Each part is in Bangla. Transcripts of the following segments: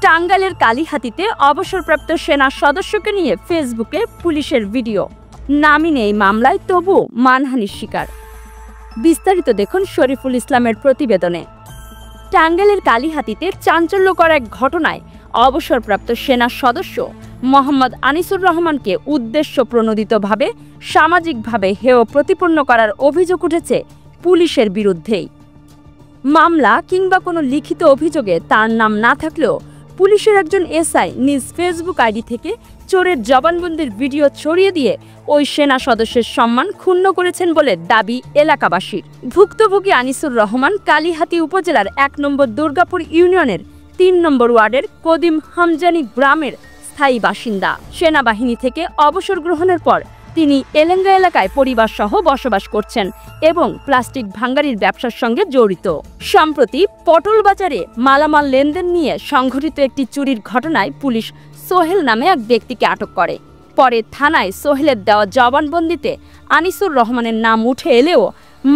টাঙ্গাইলের কালিহাতীতে অবসরপ্রাপ্ত সেনা সদস্যকে নিয়ে ফেসবুকে পুলিশের ভিডিও। নামই নেই মামলায়, তবু মানহানির শিকার। বিস্তারিত দেখুন শরীফুল ইসলামের প্রতিবেদনে। টাঙ্গাইলের কালিহাতীতে চাঞ্চল্যকর এক ঘটনায় অবসরপ্রাপ্ত সেনা সদস্য মোহাম্মদ আনিসুর রহমানকে উদ্দেশ্য প্রণোদিতভাবে সামাজিকভাবে হেয় প্রতিপন্ন করার অভিযোগ উঠেছে পুলিশের বিরুদ্ধেই। মামলা কিংবা কোনো লিখিত অভিযোগে তার নাম না থাকলেও পুলিশের একজন এসআই নিজ ফেসবুক আইডি থেকে চোরের জবানবন্দির ভিডিও ছড়িয়ে দিয়ে ওই সেনা সদস্যের সম্মান ক্ষুণ্ণ করেছেন বলে দাবি এলাকাবাসীর। ভুক্তভোগী আনিসুর রহমান কালিহাতী উপজেলার ১ নম্বর দুর্গাপুর ইউনিয়নের ৩ নম্বর ওয়ার্ডের কদিম হামজানি গ্রামের স্থায়ী বাসিন্দা। সেনাবাহিনী থেকে অবসর গ্রহণের পর তিনি এলেঙ্গা এলাকায় পরিবারসহ বসবাস করছেন এবং প্লাস্টিক ভাঙ্গারির ব্যবসার সঙ্গে জড়িত। সম্প্রতি পটল বাজারে মালামাল লেনদেন নিয়ে সংঘটিত একটি চুরির ঘটনায় পুলিশ সোহেল নামে এক ব্যক্তিকে আটক করে। পরে থানায় সোহেলের দেওয়া জবানবন্দিতে আনিসুর রহমানের নাম উঠে এলেও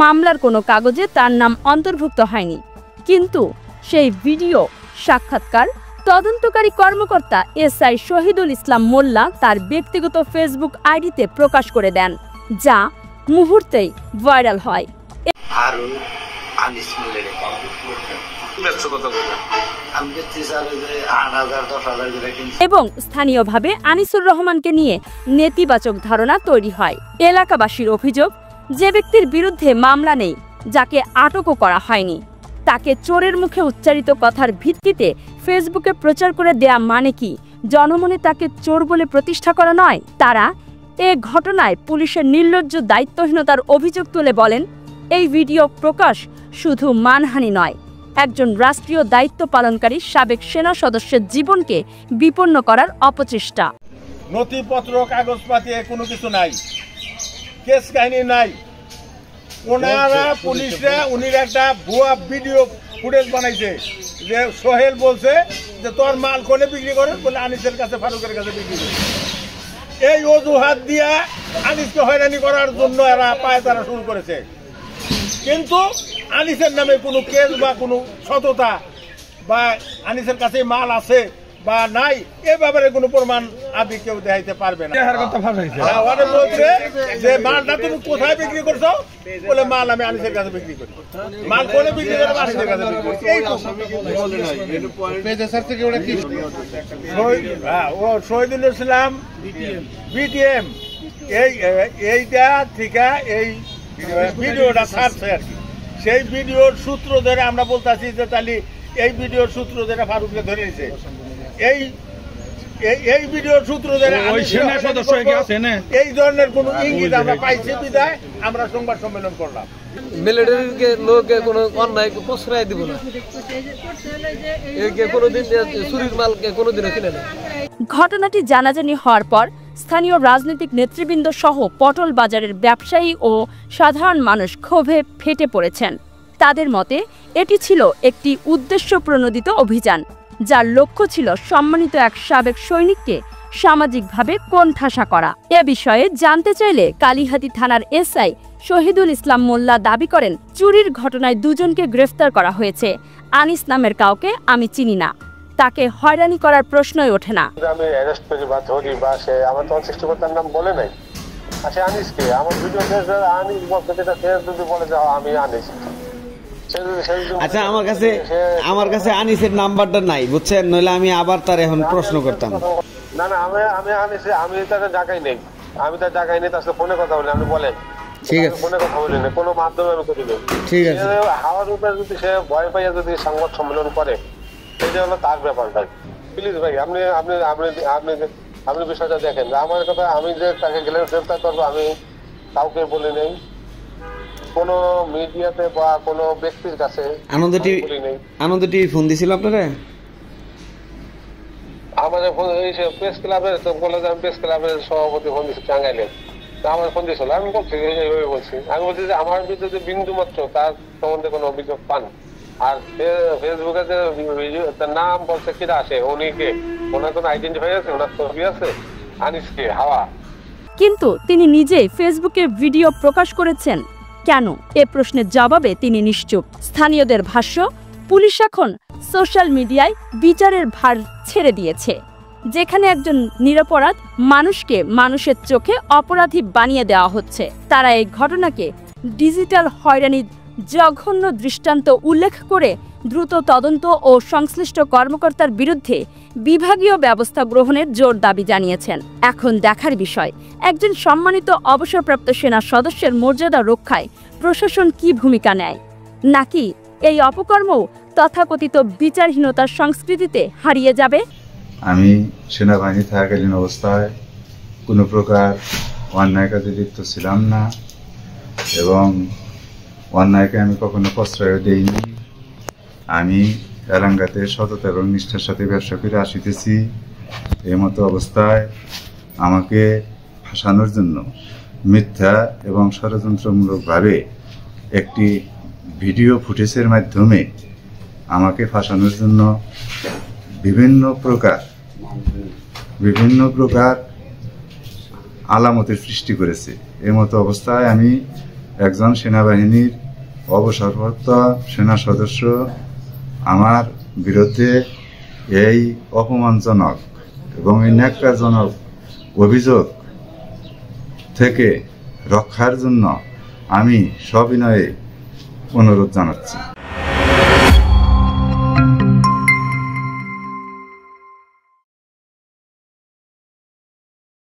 মামলার কোনো কাগজে তার নাম অন্তর্ভুক্ত হয়নি। কিন্তু সেই ভিডিও সাক্ষাৎকার তদন্তকারী কর্মকর্তা এসআই শহীদুল ইসলাম মোল্লা তার ব্যক্তিগত ফেসবুক আইডিতে প্রকাশ করে দেন, যা মুহূর্তেই ভাইরাল হয়। এবং স্থানীয়ভাবে আনিসুর রহমানকে নিয়ে নেতিবাচক ধারণা তৈরি হয়। এলাকাবাসীর অভিযোগ, যে ব্যক্তির বিরুদ্ধে মামলা নেই, যাকে আটকও করা হয়নি, তাকে চোরের মুখে উচ্চারিত কথার ভিত্তিতে ফেসবুকে প্রচার করে দেয়া মানে কি জনমনে তাকে চোর বলে প্রতিষ্ঠা করা নয়? তারা এ ঘটনায় পুলিশের নির্লজ্জ দায়িত্বহীনতার অভিযোগ তুলে বলেন, এই ভিডিও প্রকাশ শুধু মানহানি নয়, একজন রাষ্ট্রীয় দায়িত্ব পালনকারী সাবেক সেনা সদস্যের জীবনকে বিপন্ন করার অপচেষ্টা। নথিপত্র কাগজপাতি কোনো কিছু নাই, কেস কাহিনী নাই। ওনারা পুলিশরা উনি একটা ভুয়া ভিডিও ফুটেজ বানাইছে যে সোহেল বলছে যে তোর মাল কোনে বিক্রি করে বলে আনিসের কাছে, ফারুকের কাছে বিক্রি করে। এই অজুহাত দিয়া আনিসকে হয়রানি করার জন্য এরা পায়তারা শুরু করেছে। কিন্তু আনিসের নামে কোনো কেস বা কোনো সততা বা আনিসের কাছে মাল আছে বা নাই এ ব্যাপারে কোনো প্রমাণ আদি কেউ দেখাইতে পারবে না। যে মালটা তুমি কোথায় বিক্রি করছো বলে মাল আমি আনিসের কাছে বিক্রি করি, মাল কোনে বিক্রি করে আনিসের কাছে বিক্রি করি। শহীদুল ইসলাম বিটিএম এইটা থেকে এই ভিডিওটা ছাড়ছে আর কি। সেই ভিডিওর সূত্র ধরে আমরা বলতেছি যে তাহলে এই ভিডিওর সূত্র ধরে ফারুককে ধরে নিছে। এই ভিডিওর সূত্র ধরে এই ধরনের কোন ইঙ্গিত আমরা পাইছি বিধায় আমরা সংবাদ সম্মেলন করলাম। মিলিটারিকে লোকে কোনো অন্যায় প্রশ্রয় দিব না, কোনোদিন চুরির মালকে কোনোদিনও কিনে না। ঘটনাটি জানাজানি হওয়ার পর স্থানীয় রাজনৈতিক নেতৃবৃন্দ সহ পটল বাজারের ব্যবসায়ী ও সাধারণ মানুষ ক্ষোভে ফেটে পড়েছেন। তাদের মতে এটি ছিল একটি উদ্দেশ্য প্রণোদিত অভিযান, যার লক্ষ্য ছিল সম্মানিত এক সাবেক সৈনিককে সামাজিকভাবে কোণঠাসা করা। এ বিষয়ে জানতে চাইলে কালিহাতী থানার এসআই শহীদুল ইসলাম মোল্লা দাবি করেন, চুরির ঘটনায় দুজনকে গ্রেফতার করা হয়েছে। আনিস নামের কাউকে আমি চিনি না, তাকে হয়রানি করার প্রশ্নই ওঠে না। আমি অ্যারেস্ট করি বা ধরি বা সে আমার তো সৃষ্টিকর্তার নাম বলে নাই। আচ্ছা আনিসকে আমার ভিডিও আনিস বলতে যেটা যদি বলে যাও আমি আনিস। আচ্ছা আমার কাছে আনিসের নাম্বারটা নাই বুঝছেন, নইলে আমি আবার তার এখন প্রশ্ন করতাম। না না আমি আনিসে আমি তার জায়গায় নেই, আমি তার জায়গায় নেই, তার সাথে ফোনে কথা বলি, আপনি বলেন। ঠিক আছে, ফোনে কথা বলি না, কোনো মাধ্যমে আমি করি নেই। ঠিক আছে, হাওয়ার উপরে যদি সে ভয় পাইয়া যদি সংবাদ সম্মেলন করে সেটা হলো তার ব্যাপারটা। প্লিজ ভাই আপনি আপনি আপনি আপনি আপনি বিষয়টা দেখেন। আমার কথা, আমি যে তাকে গেলে গ্রেফতার করবো আমি কাউকে বলি নেই, কোনো মিডিয়াতে বা কোনো ব্যক্তির কাছে। আনন্দ টিভি ফোন দিছিল আপনারা? আমাদের প্রেস ক্লাবের বলে যে আমি প্রেস ক্লাবের সভাপতি ফোন দিচ্ছি টাঙ্গাইলের, আমার ফোন দিয়েছিল। আমি বলছি আমি বলছি যে আমার বিরুদ্ধে বিন্দু মাত্র তার সম্বন্ধে কোনো অভিযোগ পান। আর ফেসবুকে যে তার নাম বলছে কিরা আসে, উনি কে, ওনার কোনো আইডেন্টিফাই আছে, ওনার ছবি আছে, আনিসকে হাওয়া। কিন্তু তিনি নিজেই ফেসবুকে ভিডিও প্রকাশ করেছেন কেন? এ প্রশ্নের জবাবে তিনি নিশ্চুপ। স্থানীয়দের ভাষ্য, পুলিশ এখন সোশ্যাল মিডিয়ায় বিচারের ভার ছেড়ে দিয়েছে, যেখানে একজন নিরপরাধ মানুষকে মানুষের চোখে অপরাধী বানিয়ে দেওয়া হচ্ছে। তারা এই ঘটনাকে ডিজিটাল হয়রানির জঘন্য দৃষ্টান্ত উল্লেখ করে দ্রুত তদন্ত ও সংশ্লিষ্ট কর্মকর্তার বিরুদ্ধে বিভাগীয় ব্যবস্থা গ্রহণের জোর দাবি জানিয়েছেন। এখন দেখার বিষয়, একজন সম্মানিত অবসরপ্রাপ্ত সেনা সদস্যের মর্যাদা রক্ষায় প্রশাসন কি ভূমিকা নেয়, নাকি এই অপকর্ম তথাকথিত বিচারহীনতার সংস্কৃতিতে হারিয়ে যাবে। আমি সেনাবাহিনী থাকাকালীন অবস্থায় কোনো প্রকার অন্যায় কাজে লিপ্ত ছিলাম না এবং অন্যায়কে আমি কখনো প্রশ্রয় দেইনি। আমি এলাঙ্গাতে সততা এবং নিষ্ঠার সাথে ব্যবসা করে আসিতেছি। এই মতো অবস্থায় আমাকে ফাঁসানোর জন্য মিথ্যা এবং ষড়যন্ত্রমূলকভাবে একটি ভিডিও ফুটেজের মাধ্যমে আমাকে ফাঁসানোর জন্য বিভিন্ন প্রকার আলামতের সৃষ্টি করেছে। এই মতো অবস্থায় আমি একজন সেনাবাহিনীর অবসরপ্রাপ্ত সেনা সদস্য, আমার বিরুদ্ধে এই অপমানজনক এবং এই ন্যাক্কারজনক অভিযোগ থেকে রক্ষার জন্য আমি সবিনয়ে অনুরোধ জানাচ্ছি।